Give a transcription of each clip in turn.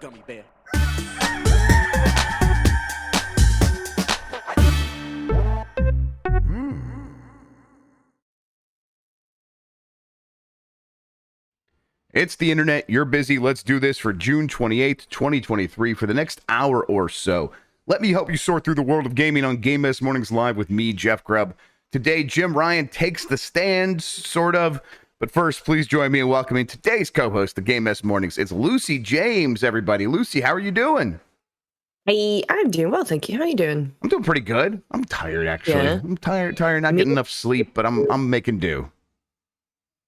gummy bear. It's the internet. You're busy. Let's do this for June 28th, 2023 for the next hour or so. Let me help you sort through the world of gaming on Game Mess Mornings Live with me, Jeff Grubb. Today, Jim Ryan takes the stand, sort of. But first, please join me in welcoming today's co-host of Game Mess Mornings. It's Lucy James, everybody. Lucy, how are you doing? Hey, I'm doing well, thank you. How are you doing? I'm doing pretty good. I'm tired, actually. Yeah. I'm tired, not getting enough sleep, but I'm making do.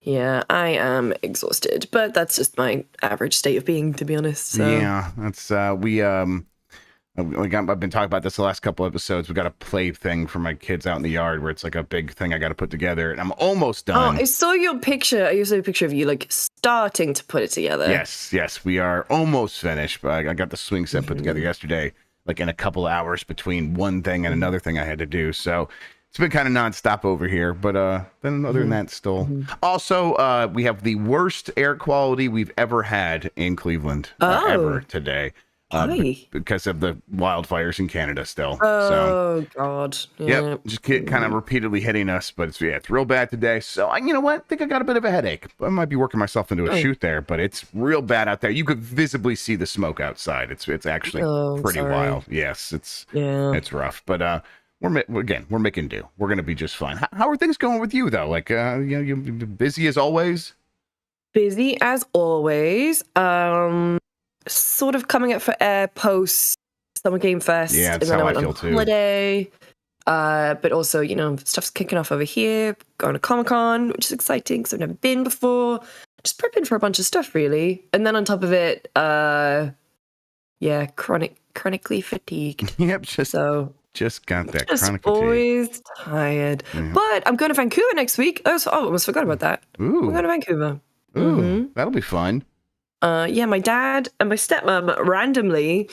Yeah, I am exhausted, but that's just my average state of being, to be honest. So. Yeah, that's I've been talking about this the last couple episodes. We got a play thing for my kids out in the yard where it's like a big thing I got to put together, and I'm almost done. Oh, I saw your picture. I saw a picture of you like starting to put it together. Yes, we are almost finished. But I got the swing set put together yesterday, like in a couple of hours between one thing and another thing I had to do. So it's been kind of nonstop over here. But then other than that, still. Also, we have the worst air quality we've ever had in Cleveland ever today. Because of the wildfires in Canada still. God. Yep, just kind of repeatedly hitting us, but it's real bad today. So you know what? I think I got a bit of a headache. I might be working myself into a shoot there, but it's real bad out there. You could visibly see the smoke outside. It's actually pretty wild. Yes, it's rough, but we're making do. We're gonna be just fine. How are things going with you though? Like you busy as always? Busy as always. Sort of coming up for air post Summer Game Fest. Yeah, that's and then how I went I feel on too. Holiday. But also, stuff's kicking off over here. Going to Comic-Con, which is exciting because I've never been before. Just prepping for a bunch of stuff, really. And then on top of it, chronically fatigued. Yep, just got that chronic fatigue. Always tired. Yeah. But I'm going to Vancouver next week. I almost forgot about that. Ooh. I'm going to Vancouver. Ooh, that'll be fun. My dad and my stepmom randomly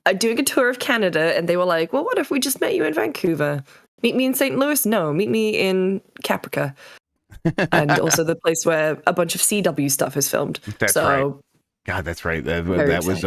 are doing a tour of Canada, and they were like, well, what if we just met you in Vancouver? Meet me in St. Louis? No, meet me in Caprica. And also the place where a bunch of CW stuff is filmed. That's right. God, that's right. That was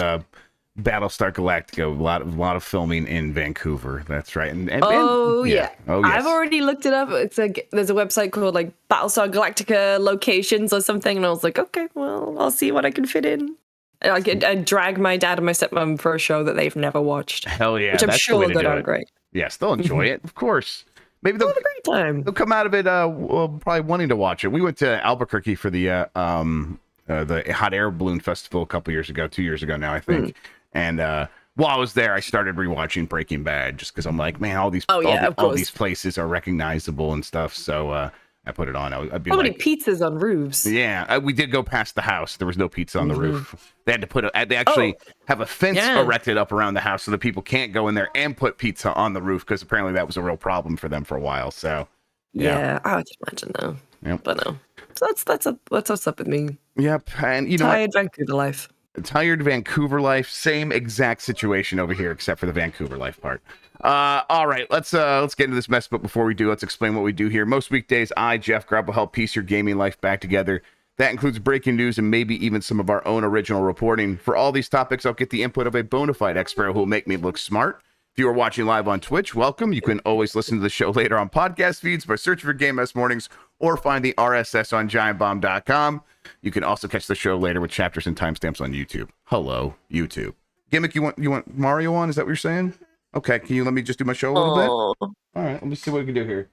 Battlestar Galactica. A lot of filming in Vancouver. That's right. And yeah. Oh, yes. I've already looked it up. There's a website called like Battlestar Galactica locations or something, and I was like, okay, well, I'll see what I can fit in. I drag my dad and my stepmom for a show that they've never watched. Hell yeah, which I'm sure that are great. Yes, they'll enjoy it, of course. Maybe they'll have a great time. They'll come out of it probably wanting to watch it. We went to Albuquerque for the Hot Air Balloon Festival 2 years ago now, I think. And while I was there, I started rewatching Breaking Bad just because I'm like, man, all these places are recognizable and stuff. So I put it on. I'd be many pizzas on roofs? Yeah, we did go past the house. There was no pizza on the roof. They had to they actually have a fence erected up around the house so that people can't go in there and put pizza on the roof because apparently that was a real problem for them for a while. So yeah, I would imagine though. Yep. But no, so that's what's up with me. Yep, and tired Vancouver life. Tired Vancouver life, same exact situation over here, except for the Vancouver life part. All right, let's get into this mess. But before we do, let's explain what we do here. Most weekdays, I, Jeff Grubb, will help piece your gaming life back together. That includes breaking news and maybe even some of our own original reporting. For all these topics, I'll get the input of a bona fide expert who will make me look smart. If you are watching live on Twitch, welcome. You can always listen to the show later on podcast feeds by searching for Game Mess Mornings or find the RSS on giantbomb.com. You can also catch the show later with chapters and timestamps on YouTube. Hello, YouTube. Gimmick, you want Mario on? Is that what you're saying? Okay, can you let me just do my show a little bit? All right, let me see what we can do here.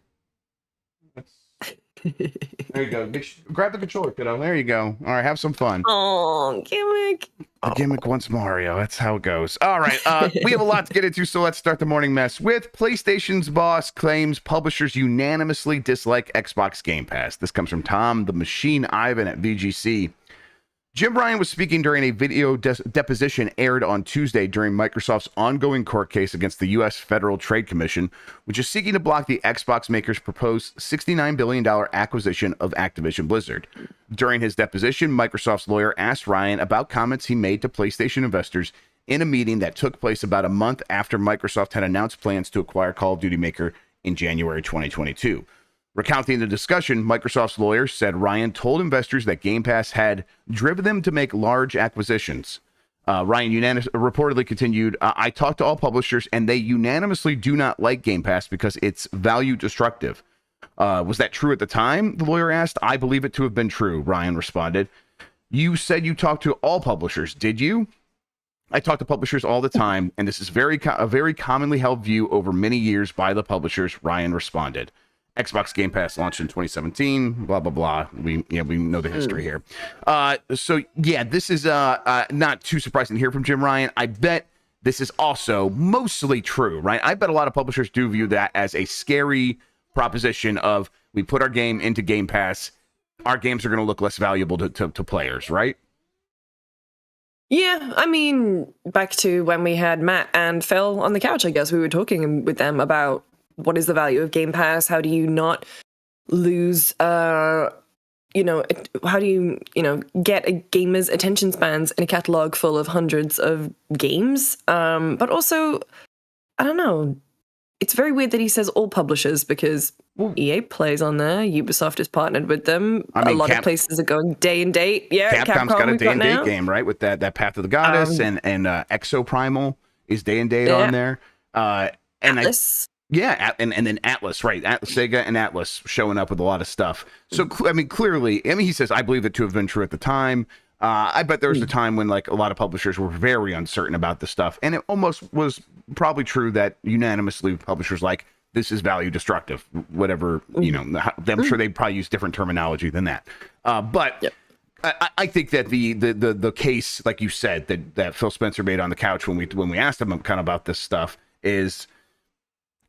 There you go. Grab the controller, kiddo. There you go. All right, have some fun. Oh, Gimmick. A gimmick wants Mario. That's how it goes. All right, we have a lot to get into, so let's start the morning mess with PlayStation's boss claims publishers unanimously dislike Xbox Game Pass. This comes from Tom the Machine Ivan at VGC. Jim Ryan was speaking during a video deposition aired on Tuesday during Microsoft's ongoing court case against the U.S. Federal Trade Commission, which is seeking to block the Xbox maker's proposed $69 billion acquisition of Activision Blizzard. During his deposition, Microsoft's lawyer asked Ryan about comments he made to PlayStation investors in a meeting that took place about a month after Microsoft had announced plans to acquire Call of Duty maker in January 2022. Recounting the discussion, Microsoft's lawyers said Ryan told investors that Game Pass had driven them to make large acquisitions. Ryan reportedly continued, I talked to all publishers and they unanimously do not like Game Pass because it's value destructive. Was that true at the time? The lawyer asked. I believe it to have been true, Ryan responded. You said you talked to all publishers, did you? I talk to publishers all the time, and this is a very commonly held view over many years by the publishers, Ryan responded. Xbox Game Pass launched in 2017, blah, blah, blah. We know the history here. So, yeah, this is not too surprising to hear from Jim Ryan. I bet this is also mostly true, right? I bet a lot of publishers do view that as a scary proposition of we put our game into Game Pass, our games are going to look less valuable to players, right? Yeah, I mean, back to when we had Matt and Phil on the couch, I guess we were talking with them about what is the value of Game Pass? How do you not lose, how do you, get a gamer's attention spans in a catalog full of hundreds of games? But also, I don't know. It's very weird that he says all publishers because EA plays on there. Ubisoft is partnered with them. I mean, a lot of places are going day and date. Yeah, Capcom's got a day and date game, right? With that Path of the Goddess and Exo Primal is day and date on there. And Atlas. And then Atlas, right? Sega and Atlas showing up with a lot of stuff. So, clearly, he says, I believe it to have been true at the time. I bet there was a time when like a lot of publishers were very uncertain about this stuff. And it almost was probably true that unanimously publishers like, this is value destructive, whatever, I'm sure they probably use different terminology than that. But I think that the case, like you said, that Phil Spencer made on the couch when we asked him kind of about this stuff is,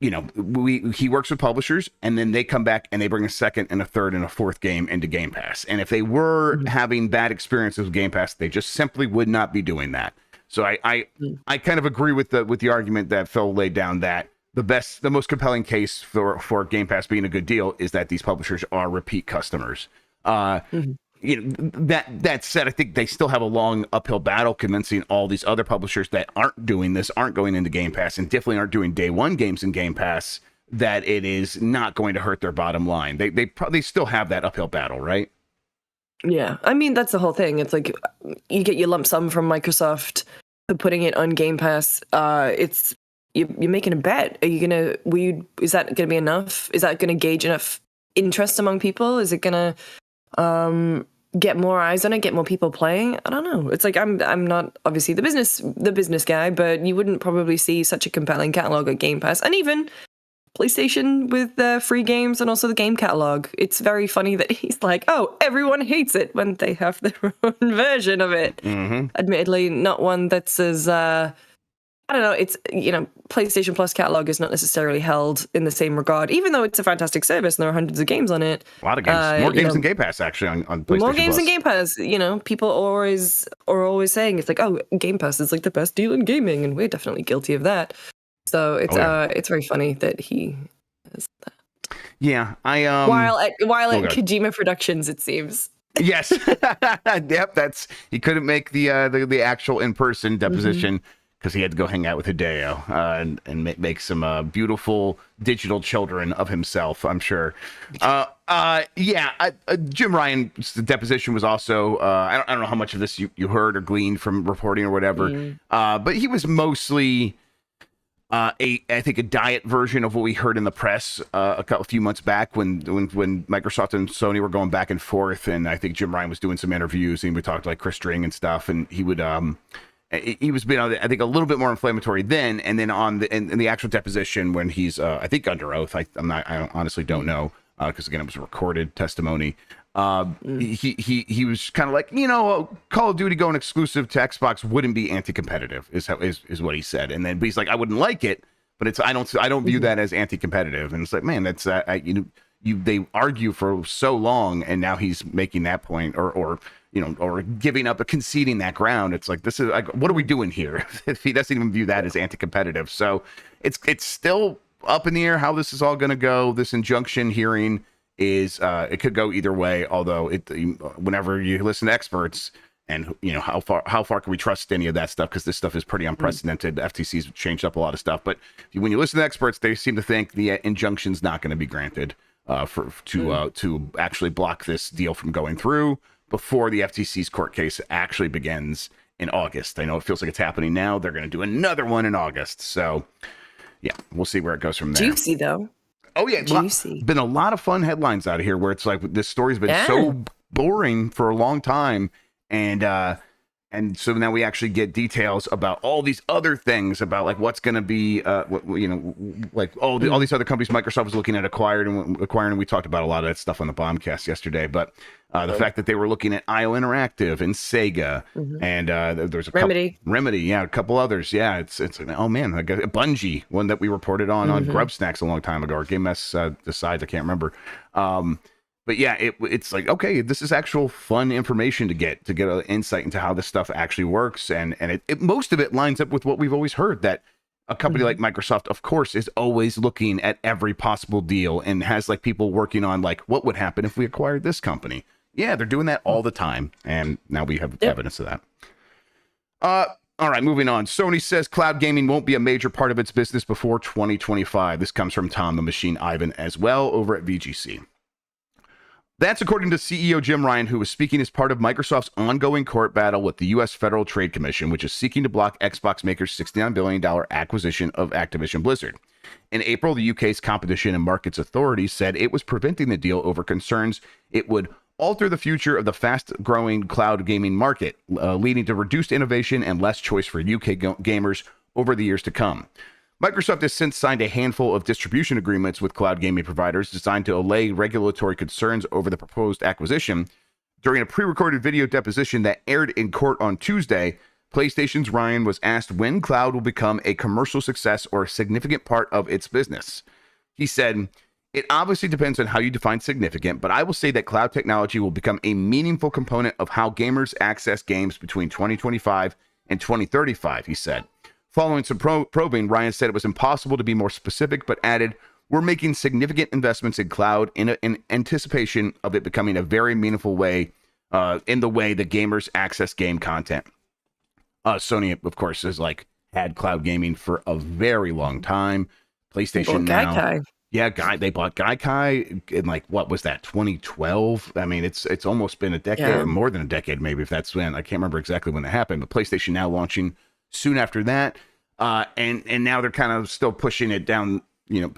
he works with publishers and then they come back and they bring a second and a third and a fourth game into Game Pass. And if they were having bad experiences with Game Pass, they just simply would not be doing that. So I kind of agree with the argument that Phil laid down that the most compelling case for Game Pass being a good deal is that these publishers are repeat customers. That said, I think they still have a long uphill battle convincing all these other publishers that aren't doing this, aren't going into Game Pass, and definitely aren't doing day one games in Game Pass, that it is not going to hurt their bottom line. They still have that uphill battle, right? Yeah, I mean, that's the whole thing. It's like you get your lump sum from Microsoft for putting it on Game Pass. You're making a bet. Is that gonna be enough? Is that gonna gauge enough interest among people? Is it gonna get more eyes on it, get more people playing? I don't know. It's like I'm not obviously the business guy, but you wouldn't probably see such a compelling catalog at Game Pass, and even PlayStation with their free games and also the game catalog. It's very funny that he's like, oh, everyone hates it when they have their own version of it. Admittedly, not one that's as I don't know, it's, PlayStation Plus catalog is not necessarily held in the same regard, even though it's a fantastic service and there are hundreds of games on it. A lot of games. More games than Game Pass, actually, on PlayStation More games Plus. than Game Pass. People are always saying, it's like, oh, Game Pass is like the best deal in gaming, and we're definitely guilty of that. So it's very funny that he has that. Yeah, While at Kojima Productions, it seems. Yes. Yep, he couldn't make the actual in-person deposition, because he had to go hang out with Hideo and make some beautiful digital children of himself, I'm sure. Jim Ryan's deposition was also, I don't know how much of this you heard or gleaned from reporting or whatever, but he was mostly I think a diet version of what we heard in the press a few months back when Microsoft and Sony were going back and forth, and I think Jim Ryan was doing some interviews and we talked to like Chris String and stuff, and he would he was being, I think, a little bit more inflammatory then, and then in the actual deposition when he's I think under oath, I honestly don't know, because again it was a recorded testimony. He was kind of like, Call of Duty going exclusive to Xbox wouldn't be anti-competitive is what he said, and then but he's like, I wouldn't like it, but I don't view that as anti-competitive, and it's like, man, that's they argue for so long, and now he's making that point or giving up, conceding that ground. It's like, this is like, what are we doing here? If he doesn't even view that as anti-competitive, so it's still up in the air how this is all going to go. This injunction hearing is it could go either way. Although whenever you listen to experts, and how far can we trust any of that stuff? Because this stuff is pretty unprecedented. The FTC's changed up a lot of stuff, but when you listen to experts, they seem to think the injunction's not going to be granted to actually block this deal from going through before the FTC's court case actually begins in August. I know it feels like it's happening now. They're going to do another one in August. So, yeah, we'll see where it goes from there. Juicy, though. Oh, yeah. Juicy. Been a lot of fun headlines out of here where it's like this story's been so boring for a long time. And so now we actually get details about all these other things about like what's going to be, like all these other companies Microsoft was looking at acquiring. And we talked about a lot of that stuff on the Bombcast yesterday. But the fact that they were looking at IO Interactive and Sega and there's a Remedy, yeah, a couple others. Yeah, it's oh man, I got Bungie, one that we reported on Grubb Snacks a long time ago, or Game Mess Decides, I can't remember. But yeah, it's like, okay, this is actual fun information to get an insight into how this stuff actually works. And most of it lines up with what we've always heard, that a company like Microsoft, of course, is always looking at every possible deal and has like people working on like, what would happen if we acquired this company? Yeah, they're doing that all the time. And now we have evidence of that. All right, moving on. Sony says cloud gaming won't be a major part of its business before 2025. This comes from Tom the Machine Ivan as well over at VGC. That's according to CEO Jim Ryan, who was speaking as part of Microsoft's ongoing court battle with the U.S. Federal Trade Commission, which is seeking to block Xbox maker's $69 billion acquisition of Activision Blizzard. In April, the UK's Competition and Markets Authority said it was preventing the deal over concerns it would alter the future of the fast-growing cloud gaming market, leading to reduced innovation and less choice for UK gamers over the years to come. Microsoft has since signed a handful of distribution agreements with cloud gaming providers designed to allay regulatory concerns over the proposed acquisition. During a pre-recorded video deposition that aired in court on Tuesday, PlayStation's Ryan was asked when cloud will become a commercial success or a significant part of its business. He said, "It obviously depends on how you define significant, but I will say that cloud technology will become a meaningful component of how gamers access games between 2025 and 2035, he said. Following some probing, Ryan said it was impossible to be more specific, but added, "We're making significant investments in cloud in anticipation of it becoming a very meaningful way in the way that gamers access game content." Sony, of course, has like had cloud gaming for a very long time. PlayStation now. Gaikai. Yeah, they bought Gaikai in like, what was that, 2012? I mean, it's almost been a decade, more than a decade, maybe, if that's when. I can't remember exactly when that happened, but PlayStation now launching soon after that, and now they're kind of still pushing it down,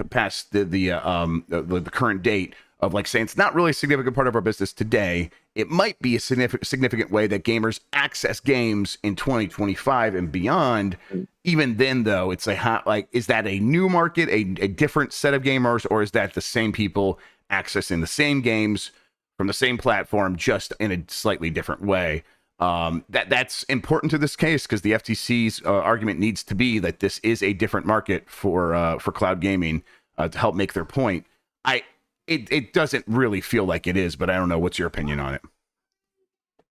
past the current date of like saying it's not really a significant part of our business today. It might be a significant way that gamers access games in 2025 and beyond. Even then, though, it's like is that a new market, a different set of gamers, or is that the same people accessing the same games from the same platform, just in a slightly different way? That's important to this case because the FTC's argument needs to be that this is a different market for cloud gaming to help make their point. It doesn't really feel like it is, but I don't know. What's your opinion on it?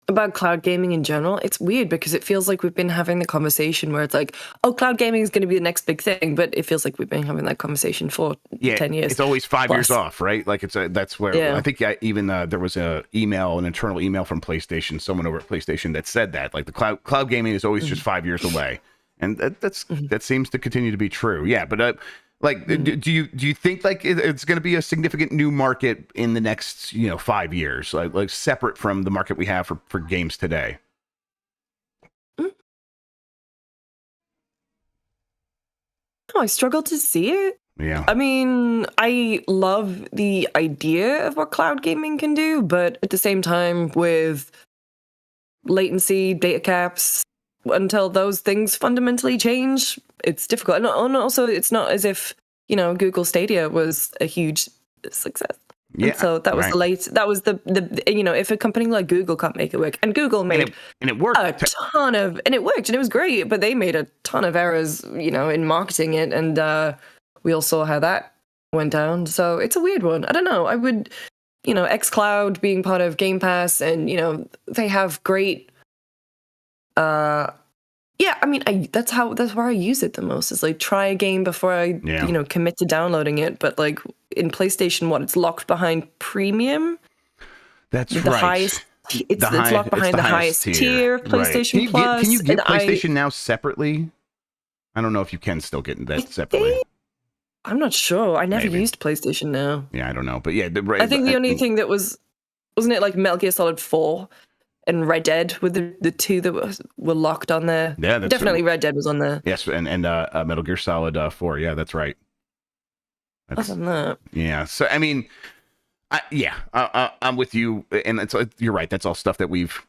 About cloud gaming in general, it's weird because it feels like we've been having the conversation where it's like, oh, cloud gaming is going to be the next big thing, but it feels like we've been having that conversation for 10 years. It's always 5 years off, right? Like that's where I think even there was an internal email from PlayStation, someone over at PlayStation that said that like the cloud gaming is always just 5 years away, and that seems to continue to be true. Yeah, but do you think like it's going to be a significant new market in the next 5 years, like separate from the market we have for games today? Oh, I struggle to see it. Yeah. I mean, I love the idea of what cloud gaming can do, but at the same time, with latency, data caps, until those things fundamentally change, it's difficult. And also, it's not as if, Google Stadia was a huge success. Yeah. And so that was the if a company like Google can't make it work, and Google made and it worked and it worked and it was great, but they made a ton of errors, in marketing it, and we all saw how that went down. So it's a weird one. I don't know. I would, xCloud being part of Game Pass, and they have great. Yeah, I mean, that's where I use it the most. Is like try a game before I, commit to downloading it. But like in PlayStation, it's locked behind Premium. That's the right. Highest. It's locked behind the highest tier of PlayStation right. Plus. Can you get PlayStation Now separately? I don't know if you can still get that separately. I'm not sure. I never used PlayStation Now. Yeah, I don't know, but yeah, I think the only thing that wasn't it like Metal Gear Solid 4. and Red Dead were the two that were locked on there. Yeah, that's definitely Red Dead was on there. Yes, and Metal Gear Solid 4. Yeah, that's right. Other than that, yeah. So I mean, I'm with you, and you're right. That's all stuff that we've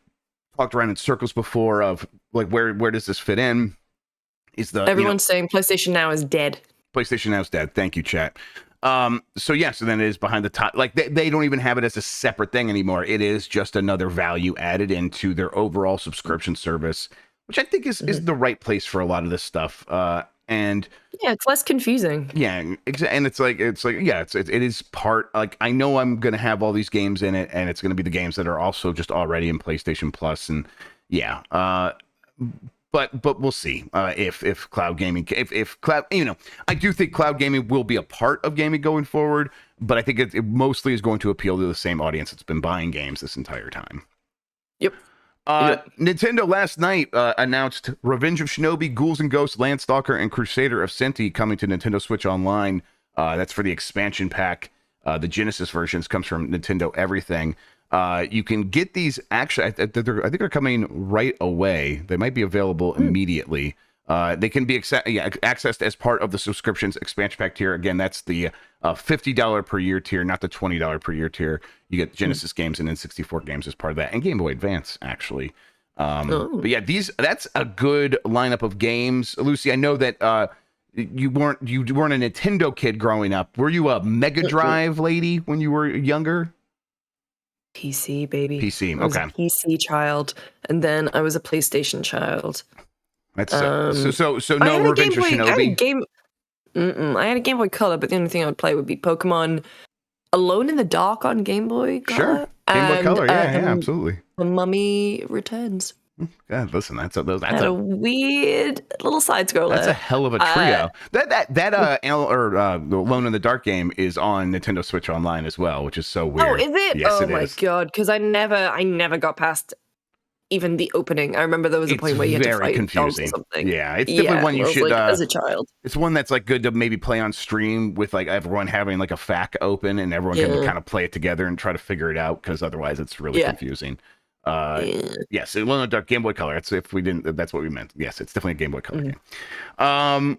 talked around in circles before. Of like, where does this fit in? Everyone's saying PlayStation Now is dead. PlayStation Now is dead. Thank you, chat. So then it is behind the top. Like they don't even have it as a separate thing anymore. It is just another value added into their overall subscription service, which I think is the right place for a lot of this stuff. And yeah, it's less confusing. Yeah, and it is part. Like, I know I'm gonna have all these games in it, and it's gonna be the games that are also just already in PlayStation Plus, and yeah. But we'll see if cloud gaming, if cloud, I do think cloud gaming will be a part of gaming going forward, but I think it mostly is going to appeal to the same audience that's been buying games this entire time. Yep. Nintendo last night announced Revenge of Shinobi, Ghouls and Ghosts, Landstalker, and Crusader of Centy coming to Nintendo Switch Online. That's for the expansion pack. The Genesis versions comes from Nintendo Everything. You can get these actually. I think they're coming right away. They might be available immediately. They can be accessed as part of the subscription's expansion pack tier. Again, that's the $50 per year tier, not the $20 per year tier. You get Genesis games and then 64 games as part of that, and Game Boy Advance actually. But yeah, that's a good lineup of games. Lucy, I know that you weren't a Nintendo kid growing up. Were you a Mega Drive lady when you were younger? PC, baby. PC, okay. I was a PC child, and then I was a PlayStation child. That's so no Revenge of Shinobi. I had a Game Boy Color, but the only thing I would play would be Pokemon Alone in the Dark on Game Boy Color. Sure, Game Boy Color, yeah, absolutely. The Mummy Returns. Yeah, listen, that's a weird little side scroller. That's a hell of a trio. That Alone in the Dark game is on Nintendo Switch Online as well, which is so weird. Oh, is it? Yes, it is. God, because I never got past even the opening. I remember there was a point where you had to fight confusing. Dogs or something. Yeah, it's definitely one you should. As a child, it's one that's like good to maybe play on stream with like everyone having like a FAQ open and everyone can kind of play it together and try to figure it out, because otherwise it's really confusing. Yes, it went on Game Boy Color. That's what we meant. Yes, it's definitely a Game Boy Color game.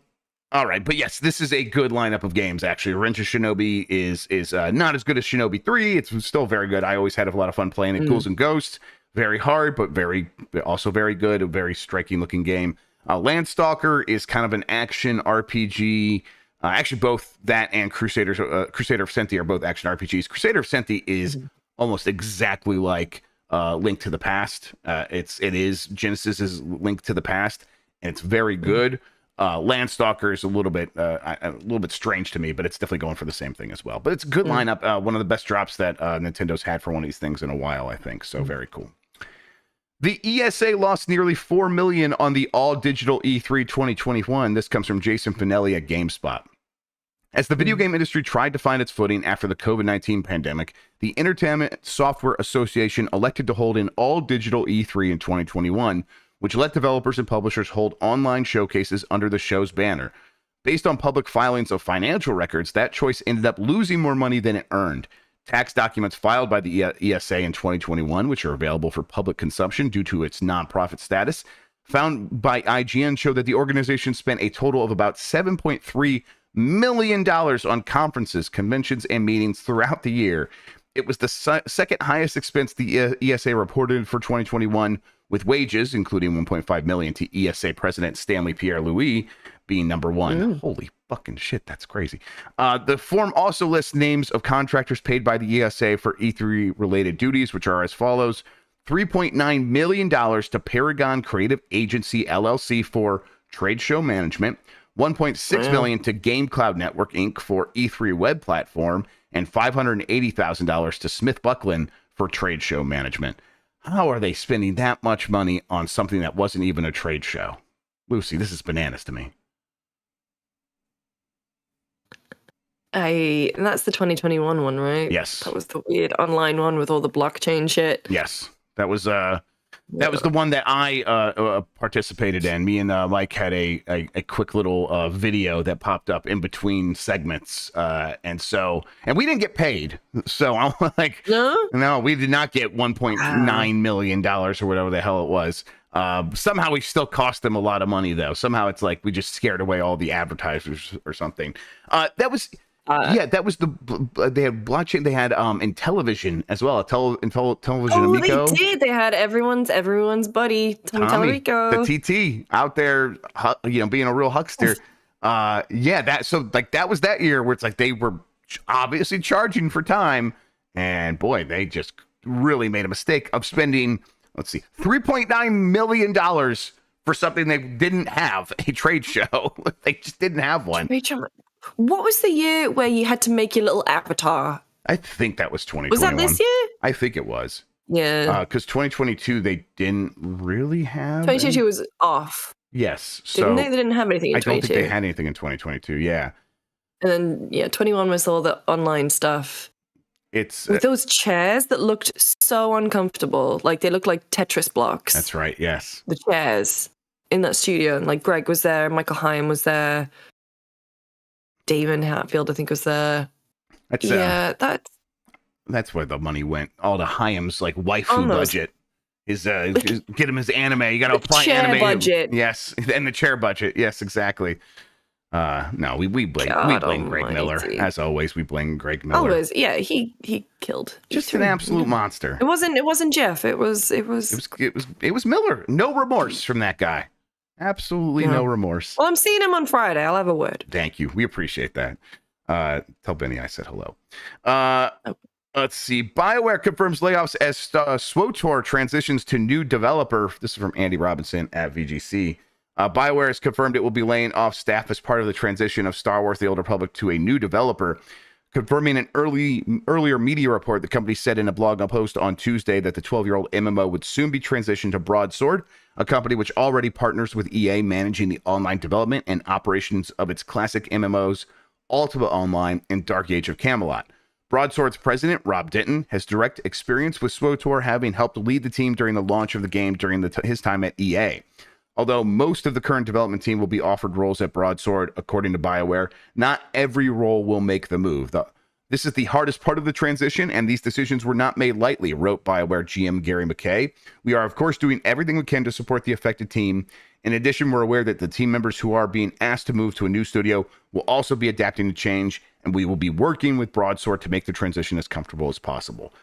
All right, but yes, this is a good lineup of games. Actually, Revenge of Shinobi is not as good as Shinobi 3. It's still very good. I always had a lot of fun playing it. Ghouls and Ghosts, very hard, but also very good. A very striking looking game. Landstalker is kind of an action RPG. Actually, both that and Crusader of Centy are both action RPGs. Crusader of Centy is almost exactly like Link to the Past. It is Genesis's Link to the Past, and it's very good. Landstalker is a little bit strange to me, but it's definitely going for the same thing as well. But it's a good lineup. One of the best drops that Nintendo's had for one of these things in a while, I think. So very cool. The ESA lost nearly $4 million on the all-digital E3 2021. This comes from Jason Finelli at GameSpot. As the video game industry tried to find its footing after the COVID-19 pandemic, the Entertainment Software Association elected to hold an all-digital E3 in 2021, which let developers and publishers hold online showcases under the show's banner. Based on public filings of financial records, that choice ended up losing more money than it earned. Tax documents filed by the ESA in 2021, which are available for public consumption due to its nonprofit status, found by IGN, show that the organization spent a total of about $7.3 million on conferences, conventions, and meetings throughout the year. It was the second highest expense the ESA reported for 2021, with wages, including $1.5 million to ESA President Stanley Pierre-Louis, being number one. Holy fucking shit, that's crazy. The form also lists names of contractors paid by the ESA for E3-related duties, which are as follows: $3.9 million to Paragon Creative Agency, LLC, for trade show management, $1.6 million to Game Cloud Network, Inc. for E3 web platform, and $580,000 to Smith Buckland for trade show management. How are they spending that much money on something that wasn't even a trade show? Lucy, this is bananas to me. That's the 2021 one, right? Yes. That was the weird online one with all the blockchain shit. Yes. That was That was the one that I participated in. Me and Mike had a quick little video that popped up in between segments, and we didn't get paid. So I'm like, no, we did not get $1.9 million or whatever the hell it was. Somehow we still cost them a lot of money, though. Somehow it's like we just scared away all the advertisers or something. That was they had blockchain. They had in television as well. Television. Oh, Amico. They did. They had everyone's buddy Tommy Tellerico, the TT out there, being a real huckster. That was that year where it's like they were obviously charging for time, and boy, they just really made a mistake of spending. Let's see, $3.9 million for something they didn't have, a trade show. They just didn't have one. What was the year where you had to make your little avatar? I think that was 2021. Was that this year? I think it was. Yeah. Because 2022, they didn't really have... 2022 was off. Yes. So they didn't have anything in 2022. I don't think they had anything in 2022, yeah. And then, 21 was all the online stuff. It's with those chairs that looked so uncomfortable. Like, they looked like Tetris blocks. That's right, yes. The chairs in that studio. And, like, Greg was there, Michael Haim was there. Damon Hatfield, I think, was there. That's where the money went. All the Haim's like waifu budget is get him his anime. You got to apply chair anime budget. Yes, and the chair budget. Yes, exactly. No, we blame Greg Miller as always. We blame Greg Miller. Always, yeah. He killed. Just an absolute monster. It wasn't Jeff. It was Miller. No remorse from that guy. Absolutely no remorse. Well, I'm seeing him on Friday. I'll have a word. Thank you. We appreciate that. Tell Benny I said hello. Let's see. BioWare confirms layoffs as SWTOR transitions to new developer. This is from Andy Robinson at VGC. BioWare has confirmed it will be laying off staff as part of the transition of Star Wars: The Old Republic to a new developer. Confirming an earlier media report, the company said in a blog post on Tuesday that the 12-year-old MMO would soon be transitioned to Broadsword, a company which already partners with EA managing the online development and operations of its classic MMOs, Ultima Online and Dark Age of Camelot. Broadsword's president, Rob Denton, has direct experience with SWTOR, having helped lead the team during the launch of the game during his time at EA. Although most of the current development team will be offered roles at Broadsword, according to BioWare, not every role will make the move. This is the hardest part of the transition, and these decisions were not made lightly, wrote BioWare GM Gary McKay. We are, of course, doing everything we can to support the affected team. In addition, we're aware that the team members who are being asked to move to a new studio will also be adapting to change, and we will be working with Broadsword to make the transition as comfortable as possible.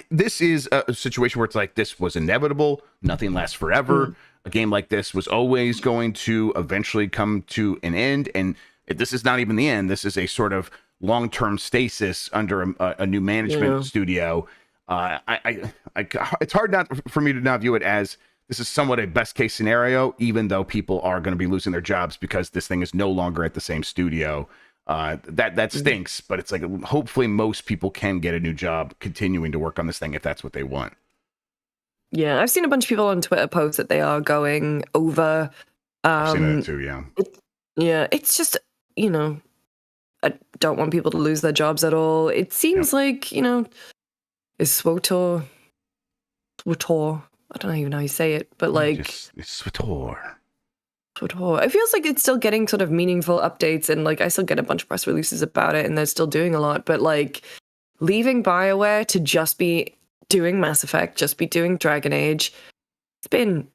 This is a situation where it's like, this was inevitable. Nothing lasts forever. A game like this was always going to eventually come to an end. And this is not even the end. This is a sort of long-term stasis under a new management studio. It's hard for me to not view it as this is somewhat a best case scenario, even though people are going to be losing their jobs because this thing is no longer at the same studio. That stinks, but it's like, hopefully most people can get a new job continuing to work on this thing if that's what they want. Yeah, I've seen a bunch of people on Twitter post that they are going over. I've seen that too, yeah. It's just, I don't want people to lose their jobs at all. It seems like, is SWTOR, I don't even know how you say it, but like... SWTOR. It feels like it's still getting sort of meaningful updates, and like I still get a bunch of press releases about it, and they're still doing a lot. But like leaving BioWare to just be doing Mass Effect, just be doing Dragon Age, it's been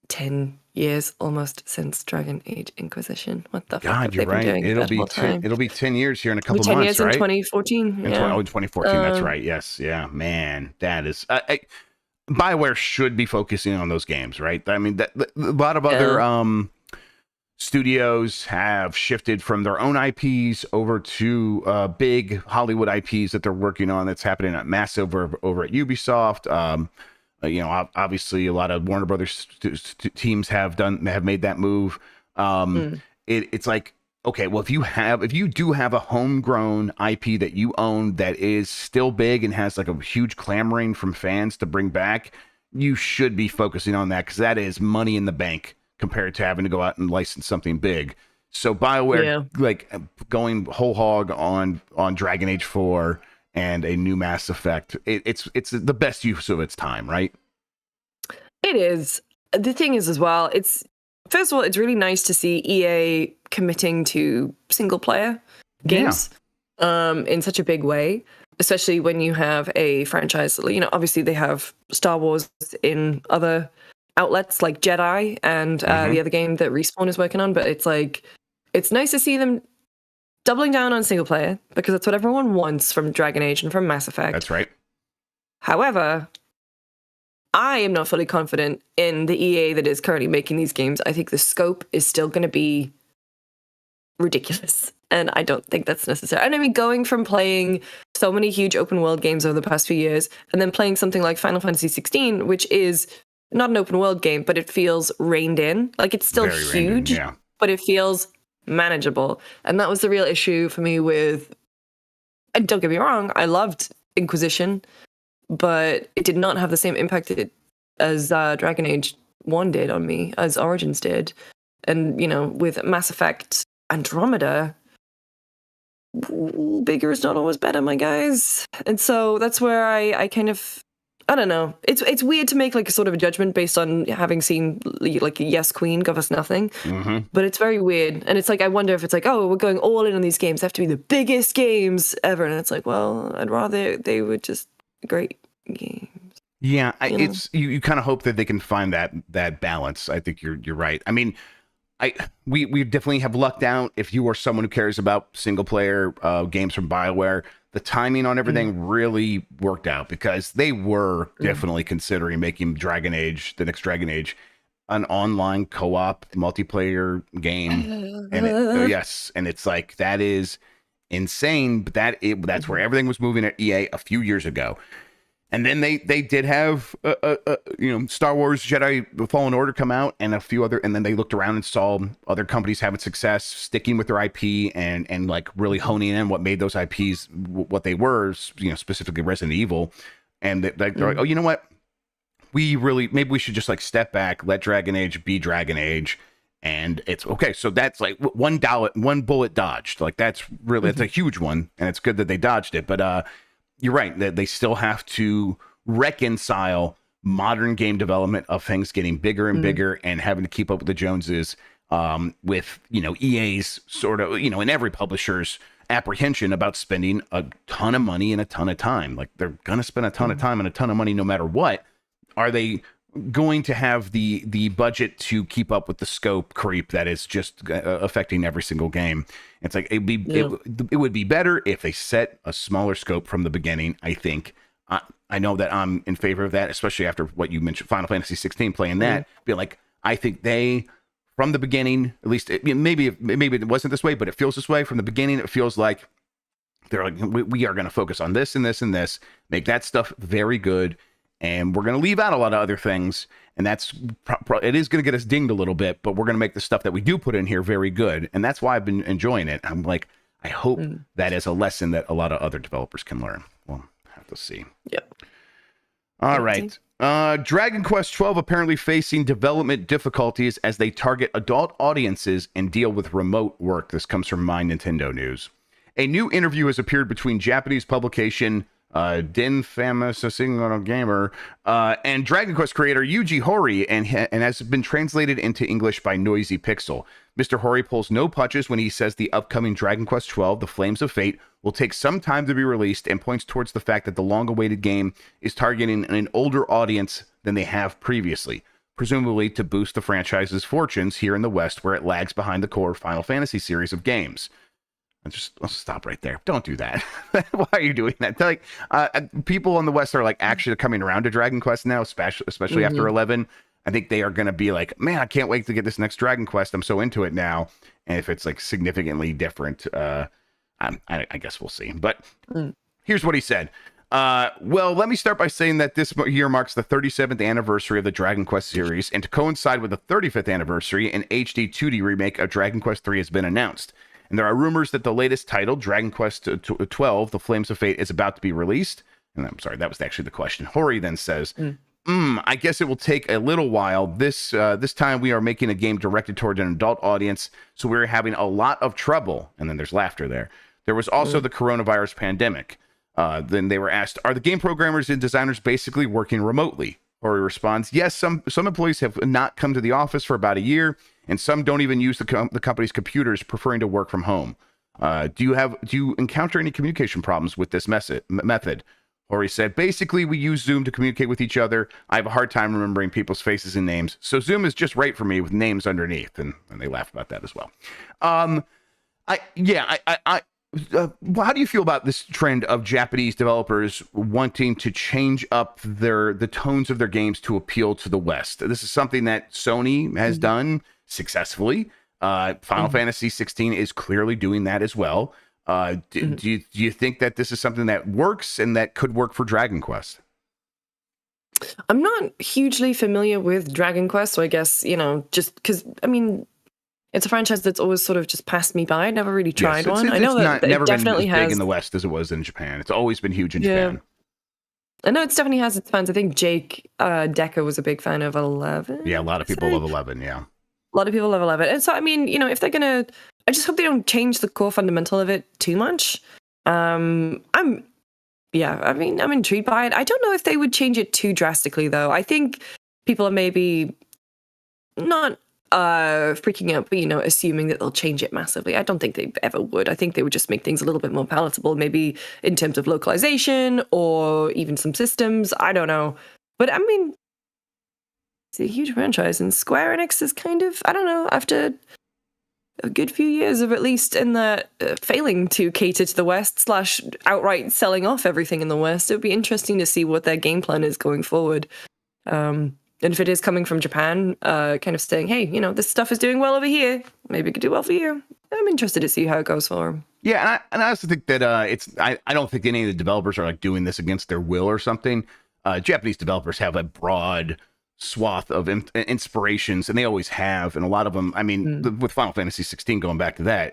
10 years almost since Dragon Age Inquisition. What the fuck have you're they been doing? It'll be 10 years here in a couple months, 10 years right? in 2014. In 2014, that's right. Yes, yeah, man, that is. BioWare should be focusing on those games, right? I mean, a lot of other studios have shifted from their own IPs over to big Hollywood IPs that they're working on. That's happening at massive over at Ubisoft. Obviously, a lot of Warner Brothers teams have made that move. It's like, okay, well, if you do have a homegrown IP that you own that is still big and has like a huge clamoring from fans to bring back, you should be focusing on that, because that is money in the bank compared to having to go out and license something big. So BioWare, like going whole hog on Dragon Age 4 and a new Mass Effect, it's the best use of its time, right? It is. The thing is as well, it's first of all, it's really nice to see EA committing to single player games in such a big way, especially when you have a franchise. You know, obviously they have Star Wars in other outlets like Jedi and the other game that Respawn is working on, but it's like, it's nice to see them doubling down on single player because that's what everyone wants from Dragon Age and from Mass Effect. That's right. However, I am not fully confident in the EA that is currently making these games. I think the scope is still going to be ridiculous. And I don't think that's necessary. And I mean, going from playing so many huge open world games over the past few years and then playing something like Final Fantasy 16, which is not an open world game, but it feels reined in. Like it's still Very huge, reined in, but it feels manageable. And that was the real issue for me with, and don't get me wrong, I loved Inquisition, but it did not have the same impact as Dragon Age 1 did on me, as Origins did. And, you know, with Mass Effect Andromeda, bigger is not always better, my guys. And so that's where I kind of, I don't know. It's weird to make like a sort of a judgment based on having seen like Yes Queen Give Us Nothing, but it's very weird. And it's like, I wonder if it's like, oh, we're going all in on these games. They have to be the biggest games ever. And it's like, well, I'd rather they were just great games. Yeah, it's you kind of hope that they can find that balance. I think you're right. I mean, we definitely have lucked out if you are someone who cares about single player games from BioWare. The timing on everything really worked out because they were definitely considering making Dragon Age, the next Dragon Age, an online co-op multiplayer game. And yes, and it's like, that is insane, but that's where everything was moving at EA a few years ago. And then they did have Star Wars Jedi Fallen Order come out and a few other, and then they looked around and saw other companies having success sticking with their IP and like really honing in what made those IPs what they were, specifically Resident Evil. And they're like, oh, you know what? Maybe we should just like step back, let Dragon Age be Dragon Age. And it's okay. So that's like one bullet dodged. Like that's really, it's a huge one. And it's good that they dodged it. But, you're right that they still have to reconcile modern game development of things getting bigger and bigger and having to keep up with the Joneses, with, EA's sort of, and every publisher's apprehension about spending a ton of money and a ton of time. Like they're going to spend a ton of time and a ton of money no matter what. Are they going to have the budget to keep up with the scope creep that is just affecting every single game? It's like it would be better if they set a smaller scope from the beginning. I think I know that I'm in favor of that, especially after what you mentioned, Final Fantasy 16 playing that. Be like, I think they from the beginning, at least maybe it wasn't this way, but it feels this way from the beginning. It feels like they're like, we are going to focus on this and this and this, make that stuff very good. And we're going to leave out a lot of other things. And that's, it is going to get us dinged a little bit, but we're going to make the stuff that we do put in here very good. And that's why I've been enjoying it. I'm like, I hope that is a lesson that a lot of other developers can learn. We'll have to see. Yep. All right. Dragon Quest XII apparently facing development difficulties as they target adult audiences and deal with remote work. This comes from My Nintendo News. A new interview has appeared between Japanese publication Din Famous, a single gamer, and Dragon Quest creator Yuji Horii, and has been translated into English by Noisy Pixel. Mr. Horii pulls no punches when he says the upcoming Dragon Quest XII, The Flames of Fate, will take some time to be released, and points towards the fact that the long-awaited game is targeting an older audience than they have previously, presumably to boost the franchise's fortunes here in the West, where it lags behind the core Final Fantasy series of games. Let's stop right there. Don't do that. Why are you doing that? Like, people in the West are like actually coming around to Dragon Quest now, especially after 11. I think they are going to be like, man, I can't wait to get this next Dragon Quest. I'm so into it now. And if it's like significantly different, I guess we'll see. But here's what he said. Well, let me start by saying that this year marks the 37th anniversary of the Dragon Quest series, and to coincide with the 35th anniversary, an HD 2D remake of Dragon Quest III has been announced. And there are rumors that the latest title, Dragon Quest XII, The Flames of Fate, is about to be released. And I'm sorry, that was actually the question. Horii then says, I guess it will take a little while. This time we are making a game directed toward an adult audience, so we're having a lot of trouble. And then there's laughter there. There was also the coronavirus pandemic. Then they were asked, are the game programmers and designers basically working remotely? Hori responds, yes, some employees have not come to the office for about a year, and some don't even use the company's computers, preferring to work from home. Do you encounter any communication problems with this method? Hori said, basically, we use Zoom to communicate with each other. I have a hard time remembering people's faces and names, so Zoom is just right for me with names underneath. And they laugh about that as well. How do you feel about this trend of Japanese developers wanting to change up the tones of their games to appeal to the West? This is something that Sony has done successfully. Final Fantasy 16 is clearly doing that as well. Do you think that this is something that works and that could work for Dragon Quest? I'm not hugely familiar with Dragon Quest, so I guess, just because, it's a franchise that's always sort of just passed me by. I never really tried one. I know that never it definitely been as has big in the West as it was in Japan. It's always been huge in Japan. I know it definitely has its fans. I think Jake Decker was a big fan of 11. Yeah, a lot of people love 11, yeah. A lot of people love 11. And so, if they're going to... I just hope they don't change the core fundamental of it too much. I'm intrigued by it. I don't know if they would change it too drastically, though. I think people are maybe not freaking out, but, assuming that they'll change it massively. I don't think they ever would. I think they would just make things a little bit more palatable, maybe in terms of localization or even some systems. I don't know. But, it's a huge franchise, and Square Enix is kind of, I don't know, after a good few years of at least in the failing to cater to the West / outright selling off everything in the West, it would be interesting to see what their game plan is going forward. And if it is coming from Japan, kind of saying, hey, this stuff is doing well over here, maybe it could do well for you. I'm interested to see how it goes for them. Yeah, and I also think that I don't think any of the developers are like doing this against their will or something. Japanese developers have a broad swath of inspirations, and they always have, and a lot of them, with Final Fantasy 16, going back to that,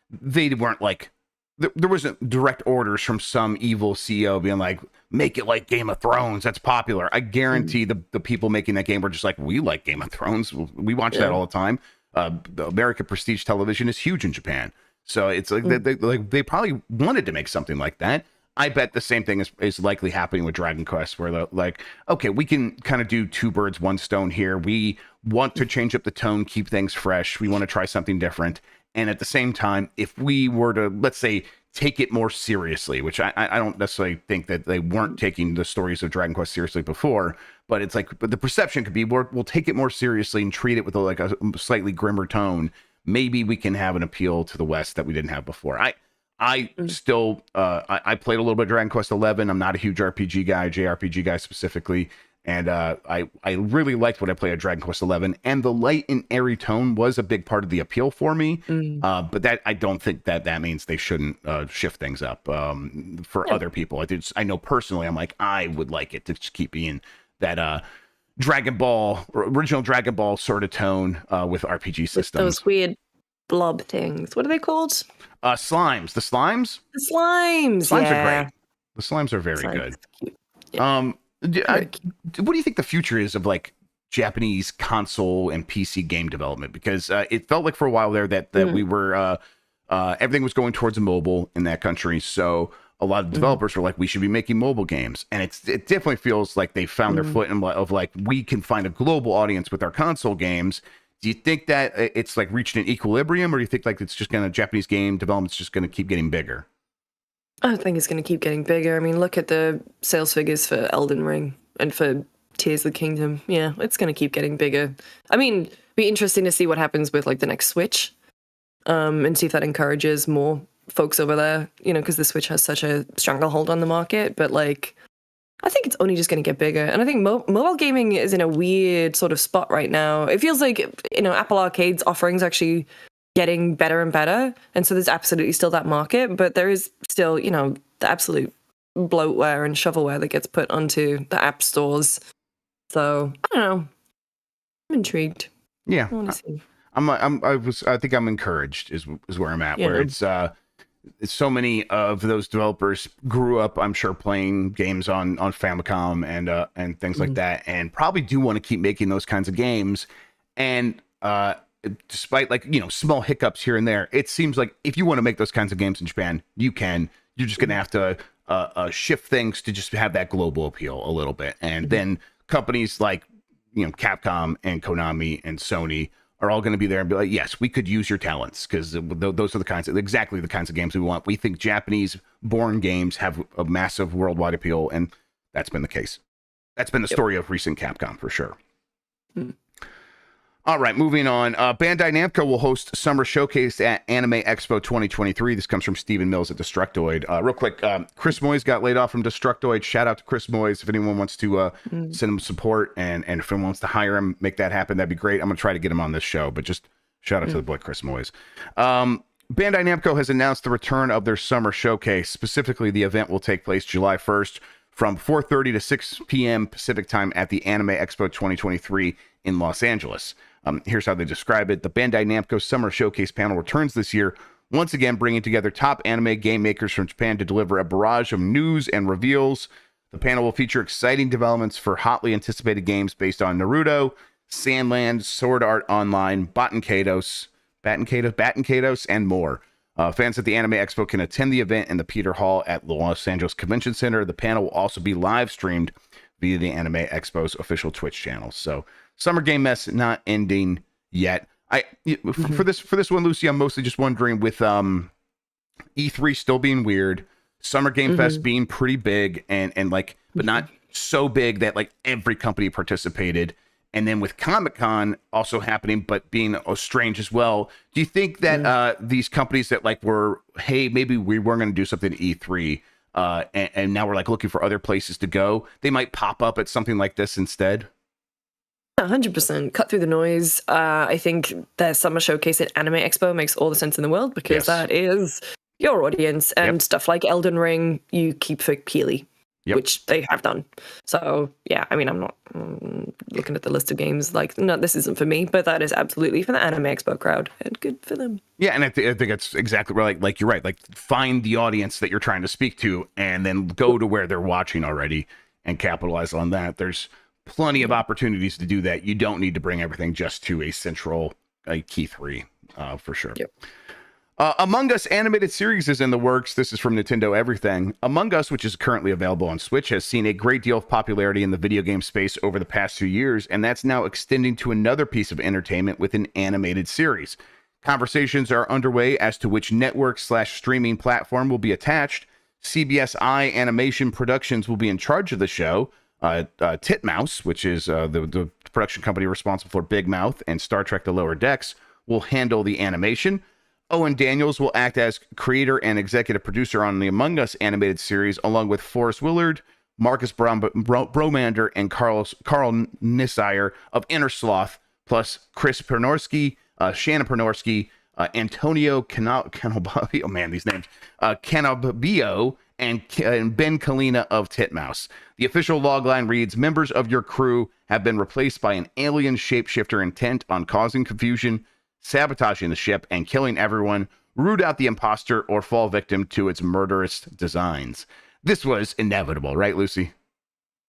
they weren't like, there wasn't direct orders from some evil CEO being like, make it like Game of Thrones, that's popular. I guarantee the people making that game were just like, we like Game of Thrones, we watch that all the time. The American prestige television is huge in Japan, so it's like they probably wanted to make something like that. I bet the same thing is likely happening with Dragon Quest, where they're like, okay, we can kind of do two birds, one stone here. We want to change up the tone, keep things fresh. We want to try something different. And at the same time, if we were to, let's say, take it more seriously, which I don't necessarily think that they weren't taking the stories of Dragon Quest seriously before, but it's like, but the perception could be, we'll take it more seriously and treat it with a slightly grimmer tone. Maybe we can have an appeal to the West that we didn't have before. I still, I played a little bit of Dragon Quest XI. I'm not a huge RPG guy, JRPG guy specifically. And I really liked what I played at Dragon Quest XI. And the light and airy tone was a big part of the appeal for me. But that I don't think that means they shouldn't shift things up for other people. I know personally, I'm like, I would like it to just keep being that original Dragon Ball sort of tone with RPG systems. With those weird blob things. What are they called? Slimes. The slimes? The slimes. Slimes are great. The slimes are very good. Yeah. What do you think the future is of like Japanese console and PC game development? Because it felt like for a while there that we were everything was going towards mobile in that country. So a lot of developers were like, we should be making mobile games. And it definitely feels like they found their foot in of like, we can find a global audience with our console games. Do you think that it's like reached an equilibrium, or do you think like it's just Japanese game development's just going to keep getting bigger? I think it's going to keep getting bigger. Look at the sales figures for Elden Ring and for Tears of the Kingdom. Yeah, it's going to keep getting bigger. Be interesting to see what happens with like the next Switch, and see if that encourages more folks over there. Because the Switch has such a stranglehold on the market. But like, I think it's only just going to get bigger. And I think mobile gaming is in a weird sort of spot right now. It feels like, Apple Arcade's offerings actually getting better and better. And so there's absolutely still that market, but there is still, the absolute bloatware and shovelware that gets put onto the app stores. So I don't know. I'm intrigued. Yeah. I want to see. I think I'm encouraged is where I'm at, where it's so many of those developers grew up, I'm sure, playing games on Famicom and things like that, and probably do want to keep making those kinds of games. And despite like, small hiccups here and there, it seems like if you want to make those kinds of games in Japan, you can. You're just going to have to shift things to just have that global appeal a little bit, and then companies like, Capcom and Konami and Sony are all going to be there and be like, yes, we could use your talents, because those are exactly the kinds of games we want. We think Japanese born games have a massive worldwide appeal, and that's been the case. That's been the story of recent Capcom for sure. All right, moving on. Bandai Namco will host Summer Showcase at Anime Expo 2023. This comes from Stephen Mills at Destructoid. Real quick, Chris Moyes got laid off from Destructoid. Shout out to Chris Moyes. If anyone wants to send him support and if anyone wants to hire him, make that happen, that'd be great. I'm going to try to get him on this show, but just shout out to the boy Chris Moyes. Bandai Namco has announced the return of their Summer Showcase. Specifically, the event will take place July 1st from 4:30 to 6 p.m. Pacific time at the Anime Expo 2023 in Los Angeles. Here's how they describe it. The Bandai Namco Summer Showcase panel returns this year, once again bringing together top anime game makers from Japan to deliver a barrage of news and reveals. The panel will feature exciting developments for hotly anticipated games based on Naruto, Sandland, Sword Art Online, Batten Kaitos, and more. Fans at the Anime Expo can attend the event in the Peter Hall at the Los Angeles Convention Center. The panel will also be live streamed via the Anime Expo's official Twitch channel. So, Summer Game Mess not ending yet. For this one, Lucy, I'm mostly just wondering, with E3 still being weird, Summer Game Fest being pretty big and like, but not so big that like every company participated, and then with Comic-Con also happening but being strange as well. Do you think that these companies that like were, hey, maybe we weren't going to do something at E3, and now we're like looking for other places to go, they might pop up at something like this instead? 100% cut through the noise. I think their Summer Showcase at Anime Expo makes all the sense in the world, because that is your audience, and stuff like Elden Ring you keep for Keighley, which they have done. So yeah, I mean, I'm not looking at the list of games like, no, this isn't for me, but that is absolutely for the Anime Expo crowd, and good for them. Yeah, and I think it's exactly right. Like you're right. Like, find the audience that you're trying to speak to, and then go to where they're watching already and capitalize on that. There's plenty of opportunities to do that. You don't need to bring everything just to a central key three, for sure. Among Us animated series is in the works. This is from Nintendo Everything. Among Us, which is currently available on Switch, has seen a great deal of popularity in the video game space over the past 2 years, and that's now extending to another piece of entertainment with an animated series. Conversations are underway as to which network/streaming platform will be attached. CBSI Animation Productions will be in charge of the show. Titmouse, which is the production company responsible for Big Mouth and Star Trek The Lower Decks, will handle the animation. Owen Daniels will act as creator and executive producer on the Among Us animated series, along with Forrest Willard, Marcus Bromander, and Carl Nissire of Inner Sloth, plus Chris Pernorsky, Shannon Pernorsky, Antonio Canobio, oh man, these names, Canobio, and Ben Kalina of Titmouse. The official logline reads, members of your crew have been replaced by an alien shapeshifter intent on causing confusion, sabotaging the ship, and killing everyone. Root out the imposter or fall victim to its murderous designs. This was inevitable, right, Lucy?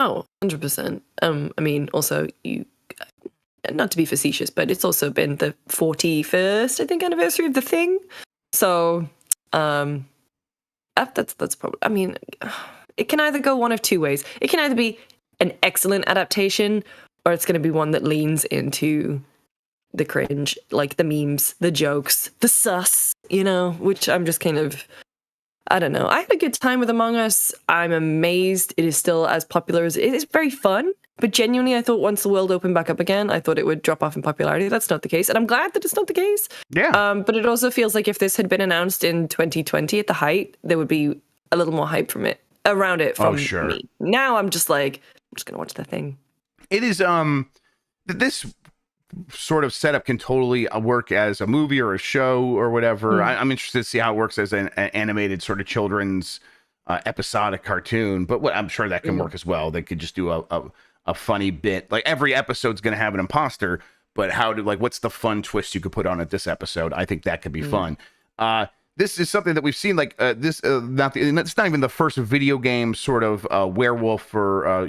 Oh, 100%. I mean, also, not to be facetious, but it's also been the 41st, I think, anniversary of The Thing. So, that's probably, I mean, it can either go one of two ways. It can either be an excellent adaptation, or it's going to be one that leans into the cringe, like the memes, the jokes, the sus, which I'm just kind of, I don't know. I had a good time with Among Us. I'm amazed it is still as popular as it is. Very fun, but genuinely, I thought once the world opened back up again, I thought it would drop off in popularity. That's not the case, and I'm glad that it's not the case. Yeah. But it also feels like if this had been announced in 2020 at the height, there would be a little more hype around it from me. Now I'm just like, I'm just gonna watch The Thing. It is this sort of setup can totally work as a movie or a show or whatever. I'm interested to see how it works as an animated sort of children's episodic cartoon, but I'm sure that can work as well. They could just do a funny bit. Like, every episode's going to have an imposter, but what's the fun twist you could put on it this episode? I think that could be fun. This is something that we've seen, like it's not even the first video game sort of werewolf or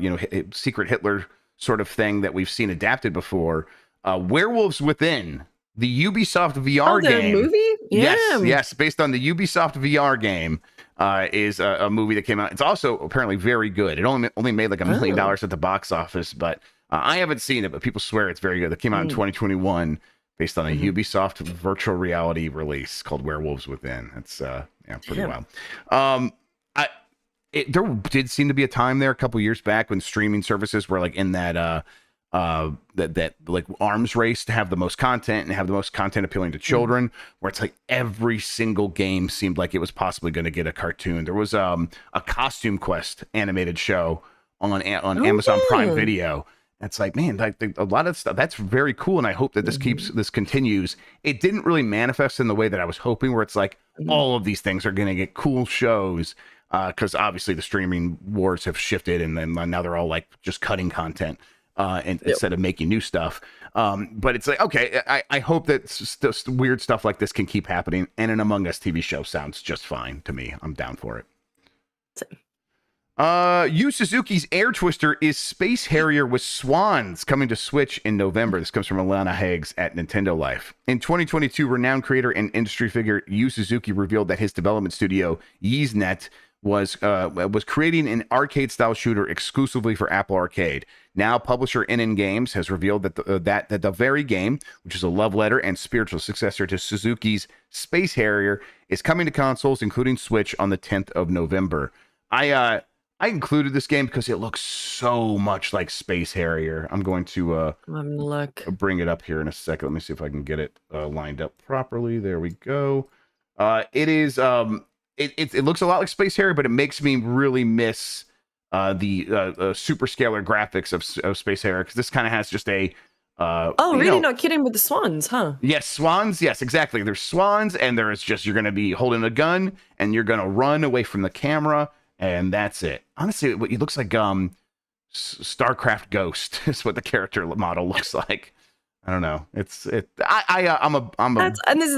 Secret Hitler sort of thing that we've seen adapted before. Werewolves Within, the Ubisoft VR game. The movie? Yeah. Yes, based on the Ubisoft VR game. is a movie that came out. It's also apparently very good. It only made like $1 million at the box office, but I haven't seen it, but people swear it's very good. It came out in 2021 based on a Ubisoft virtual reality release called Werewolves Within. It's pretty wild. There did seem to be a time there a couple years back when streaming services were like in that that like arms race to have the most content and have the most content appealing to children, where it's like every single game seemed like it was possibly going to get a cartoon. There was a Costume Quest animated show on Amazon Prime Video. It's like, man, like a lot of stuff that's very cool, and I hope that this continues. It didn't really manifest in the way that I was hoping, where it's like all of these things are going to get cool shows, because obviously the streaming wars have shifted, and then now they're all like just cutting content instead of making new stuff. But it's like, okay, I hope that weird stuff like this can keep happening, and an Among Us TV show sounds just fine to me. I'm down for it. Yu Suzuki's Air Twister is Space Harrier with Swans, coming to Switch in November. This comes from Alana Higgs at Nintendo Life. In 2022, renowned creator and industry figure Yu Suzuki revealed that his development studio, YeezNet, was creating an arcade-style shooter exclusively for Apple Arcade. Now, publisher NN Games has revealed that the very game, which is a love letter and spiritual successor to Suzuki's Space Harrier, is coming to consoles, including Switch, on the 10th of November. I included this game because it looks so much like Space Harrier. I'm going to bring it up here in a second. Let me see if I can get it lined up properly. There we go. It is it looks a lot like Space Harrier, but it makes me really miss the super scalar graphics of Space Harrier, because this kind of has just a really not kidding with the swans, huh? Yes, swans. Yes, exactly. There's swans, and there is just, you're going to be holding a gun and you're going to run away from the camera. And that's it. Honestly, it looks like StarCraft Ghost is what the character model looks like. I don't know. And this is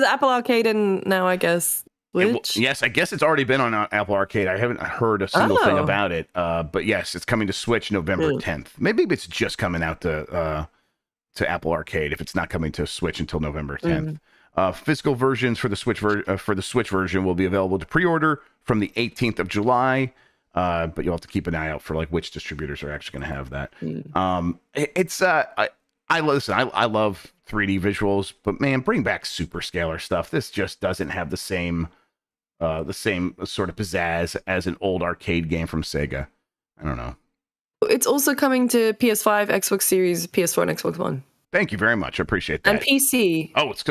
Apple Arcade, and now I guess Switch. Yes, I guess it's already been on Apple Arcade. I haven't heard a single thing about it. But yes, it's coming to Switch November 10th. Maybe it's just coming out to Apple Arcade if it's not coming to Switch until November 10th. Physical versions for the Switch version will be available to pre-order from the 18th of July, but you'll have to keep an eye out for like which distributors are actually going to have that. I love 3D visuals, but man, bring back super scalar stuff. This just doesn't have the same sort of pizzazz as an old arcade game from Sega. I don't know. It's also coming to PS5, Xbox Series, PS4, and Xbox One. Thank you very much. I appreciate that. And PC. Oh, it's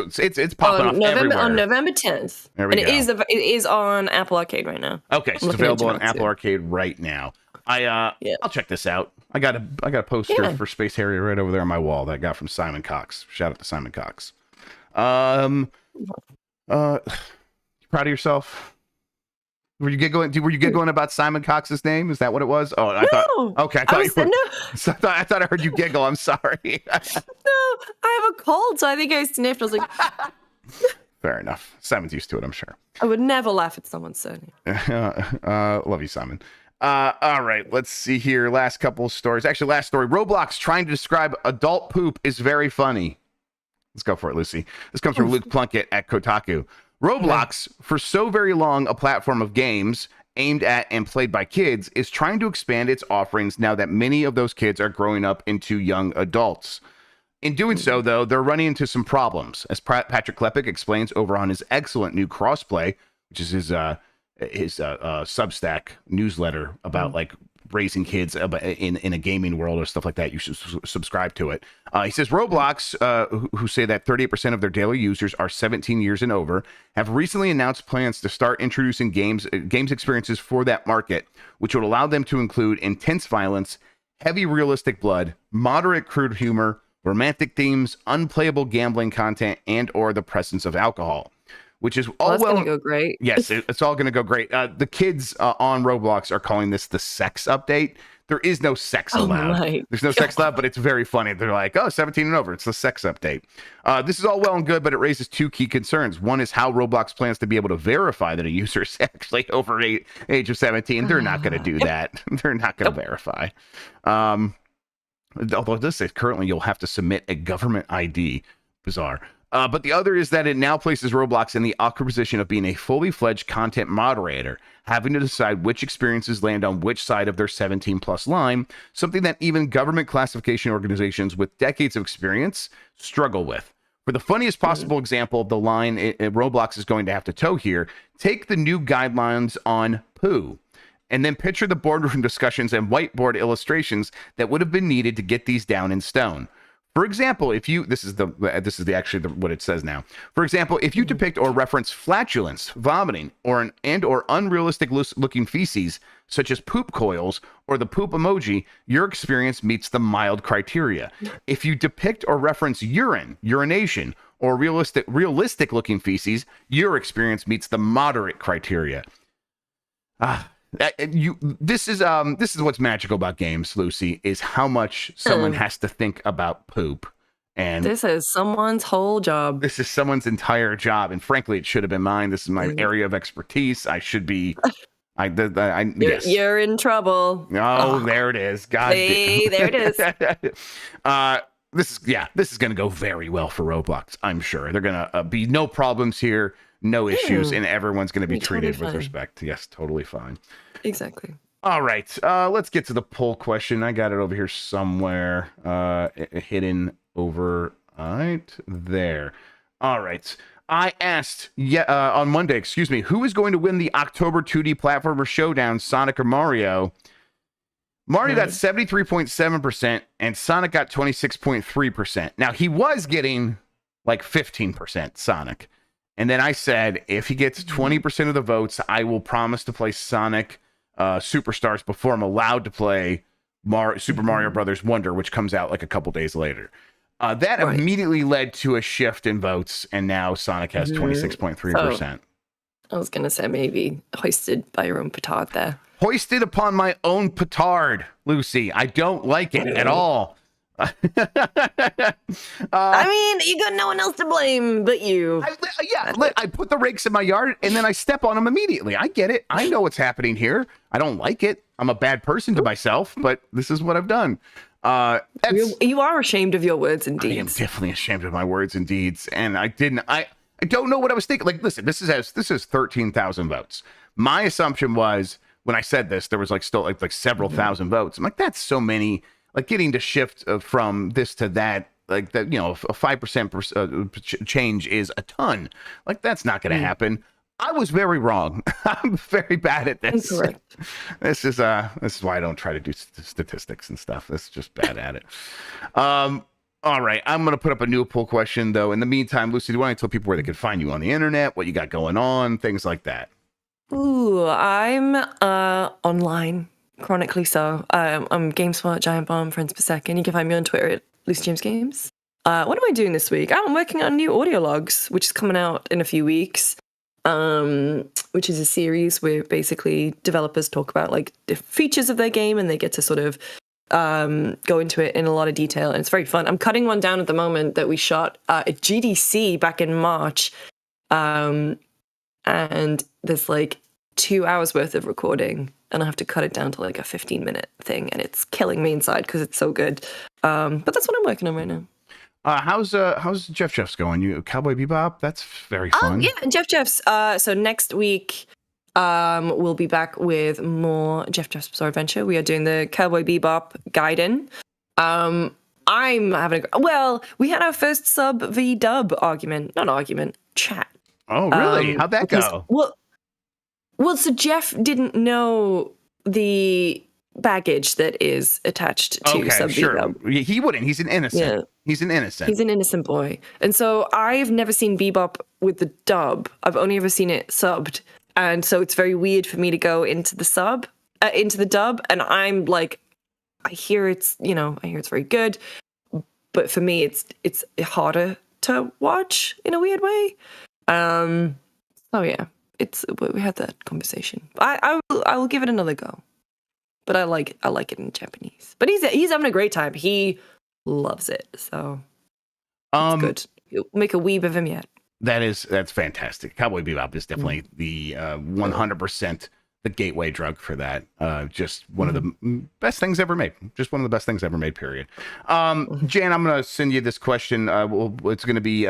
popping up everywhere. On November 10th. There we go. It is on Apple Arcade right now. Okay, so it's available on Apple Arcade right now. I'll check this out. I got a poster for Space Harrier right over there on my wall that I got from Simon Cox. Shout out to Simon Cox. You proud of yourself? Were you giggling about Simon Cox's name? Is that what it was? Oh, I thought I heard you giggle. I'm sorry. No, I have a cold, so I think I sniffed. I was like, fair enough. Simon's used to it, I'm sure. I would never laugh at someone's surname. Love you, Simon. All right, let's see here. Last couple of stories. Actually, last story. Roblox trying to describe adult poop is very funny. Let's go for it, Lucy. This comes from Luke Plunkett at Kotaku. Roblox, for so very long a platform of games aimed at and played by kids, is trying to expand its offerings now that many of those kids are growing up into young adults. In doing so, though, they're running into some problems, as Patrick Klepek explains over on his excellent new Crossplay, which is his Substack newsletter about like raising kids in a gaming world or stuff like that. You should subscribe to it. He says Roblox, who say that 38% of their daily users are 17 years and over, have recently announced plans to start introducing games experiences for that market, which would allow them to include intense violence, heavy realistic blood, moderate crude humor, romantic themes, unplayable gambling content, and or the presence of alcohol. Which is all going to go great. Yes, it's all going to go great. The kids on Roblox are calling this the sex update. There is no sex allowed. There's no sex allowed, but it's very funny. They're like, 17 and over. It's the sex update. This is all well and good, but it raises two key concerns. One is how Roblox plans to be able to verify that a user is actually over age of 17. They're not going to do that. They're not going to verify. Although this says currently you'll have to submit a government ID. Bizarre. But the other is that it now places Roblox in the awkward position of being a fully fledged content moderator, having to decide which experiences land on which side of their 17 plus line, something that even government classification organizations with decades of experience struggle with. For the funniest possible example of the line Roblox is going to have to toe here, take the new guidelines on poo, and then picture the boardroom discussions and whiteboard illustrations that would have been needed to get these down in stone. For example, if you what it says now. For example, if you depict or reference flatulence, vomiting, or unrealistic looking feces, such as poop coils or the poop emoji, your experience meets the mild criteria. If you depict or reference urination, or realistic looking feces, your experience meets the moderate criteria. This is what's magical about games, Lucy, is how much someone has to think about poop. And this is someone's whole job. This is someone's entire job, and frankly, it should have been mine. This is my area of expertise. I should be. Yes. You're in trouble. Oh, there it is. God, there it is. This is going to go very well for Roblox. I'm sure they're going to be no problems here, no issues, and everyone's going to be treated with respect. Yes, totally fine. Exactly. All right, let's get to the poll question. I got it over here somewhere, hidden over right there. All right. I asked on Monday, who is going to win the October 2D platformer showdown, Sonic or Mario? Mario got 73.7% and Sonic got 26.3%. Now, he was getting like 15%, Sonic. And then I said, if he gets 20% of the votes, I will promise to play Sonic Superstars before I'm allowed to play Super Mario Brothers Wonder, which comes out like a couple days later. That immediately led to a shift in votes, and now Sonic has 26.3%. I was going to say maybe hoisted by your own petard there. Hoisted upon my own petard, Lucy. I don't like it at all. I mean, you got no one else to blame but you. I put the rakes in my yard and then I step on them immediately. I get it. I know what's happening here. I don't like it. I'm a bad person to myself, but this is what I've done. You are ashamed of your words and deeds. I am definitely ashamed of my words and deeds, and I don't know what I was thinking. Like, listen, this is 13,000 votes. My assumption was when I said this, there was still several thousand votes. I'm like, that's so many. Like, getting to shift from this to that, like that, a 5% change is a ton. Like, that's not going to happen. I was very wrong. I'm very bad at this. Incorrect. This is why I don't try to do statistics and stuff. That's just bad at it. All right, I'm gonna put up a new poll question though. In the meantime, Lucy, do you want to tell people where they can find you on the internet, what you got going on, things like that? Ooh, I'm online. Chronically so. I'm GameSpot, Giant Bomb, Friends Per Second. You can find me on Twitter at LucyJamesGames. What am I doing this week? I'm working on new audio logs, which is coming out in a few weeks. Which is a series where basically developers talk about the features of their game and they get to sort of go into it in a lot of detail, and it's very fun. I'm cutting one down at the moment that we shot at GDC back in March, and there's 2 hours worth of recording, and I have to cut it down to a 15-minute thing, and it's killing me inside because it's so good. But that's what I'm working on right now. How's Jeff's going? You Cowboy Bebop? That's very fun. Yeah, Jeff's. So next week, we'll be back with more Jeff's Bizarre Adventure. We are doing the Cowboy Bebop Gaiden. I'm having we had our first sub v dub chat. Oh, really? How'd that go? Well, so Jeff didn't know the baggage that is attached to sub v dub. He wouldn't. He's an innocent. Yeah. He's an innocent boy. And so I've never seen Bebop with the dub. I've only ever seen it subbed. And so it's very weird for me to go into the dub. And I'm I hear it's very good. But for me, it's harder to watch in a weird way. So yeah, we had that conversation. I will give it another go. But I like it in Japanese. But he's having a great time. He loves it, so it's good. You'll make a weeb of him yet. That's fantastic. Cowboy Bebop is definitely the 100% the gateway drug for that. Just one of the best things ever made. Just one of the best things ever made. Period. Jan, I'm gonna send you this question. It's gonna be: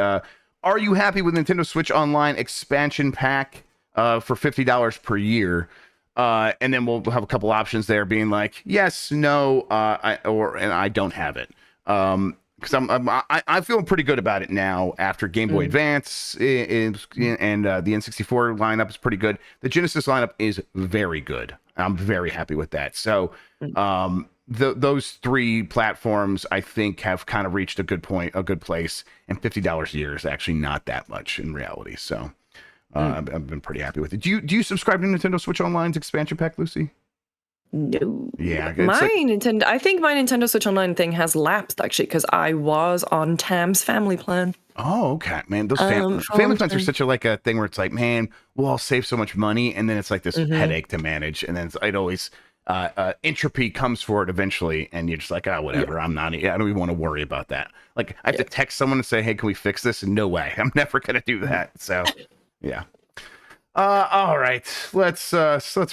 Are you happy with Nintendo Switch Online expansion pack for $50 per year? And then we'll have a couple options there being like, yes, no, and I don't have it. Because I'm feeling pretty good about it now after Game Boy Advance and the N64 lineup is pretty good. The Genesis lineup is very good. I'm very happy with that. So those three platforms, I think, have kind of reached a good point, a good place. And $50 a year is actually not that much in reality. So I've been pretty happy with it. Do you subscribe to Nintendo Switch Online's expansion pack, Lucy? No. Yeah. I think my Nintendo Switch Online thing has lapsed actually because I was on Tam's family plan. Oh, okay, man. Those family plans are such a thing where it's like, man, we'll all save so much money, and then it's like this headache to manage, and then it always entropy comes for it eventually, and you're just like, oh, whatever. I don't even want to worry about that. Like, I have to text someone and say, hey, can we fix this? And no way, I'm never gonna do that. So, yeah. All right, let's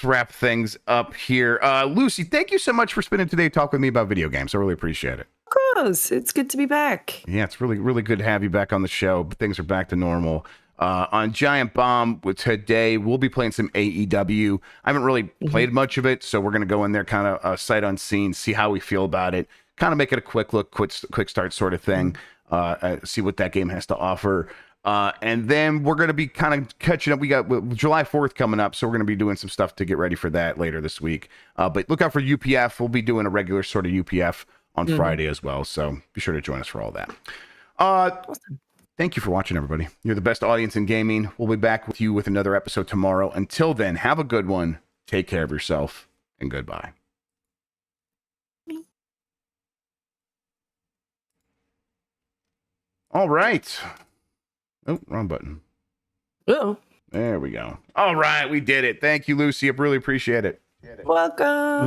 wrap things up here. Lucy, thank you so much for spending today talking with me about video games. I really appreciate it. Of course, it's good to be back. Yeah, it's really, really good to have you back on the show. Things are back to normal. On Giant Bomb today, we'll be playing some AEW. I haven't really played much of it, so we're going to go in there kind of sight unseen, see how we feel about it, kind of make it a quick look, quick start sort of thing, see what that game has to offer. And then we're going to be kind of catching up. We got July 4th coming up, so we're going to be doing some stuff to get ready for that later this week. But look out for UPF. We'll be doing a regular sort of UPF on Friday as well, so be sure to join us for all that. Awesome. Thank you for watching, everybody. You're the best audience in gaming. We'll be back with you with another episode tomorrow. Until then, have a good one. Take care of yourself, and goodbye. All right. Oh, wrong button. Uh-oh. There we go. All right, we did it. Thank you, Lucy. I really appreciate it. Welcome.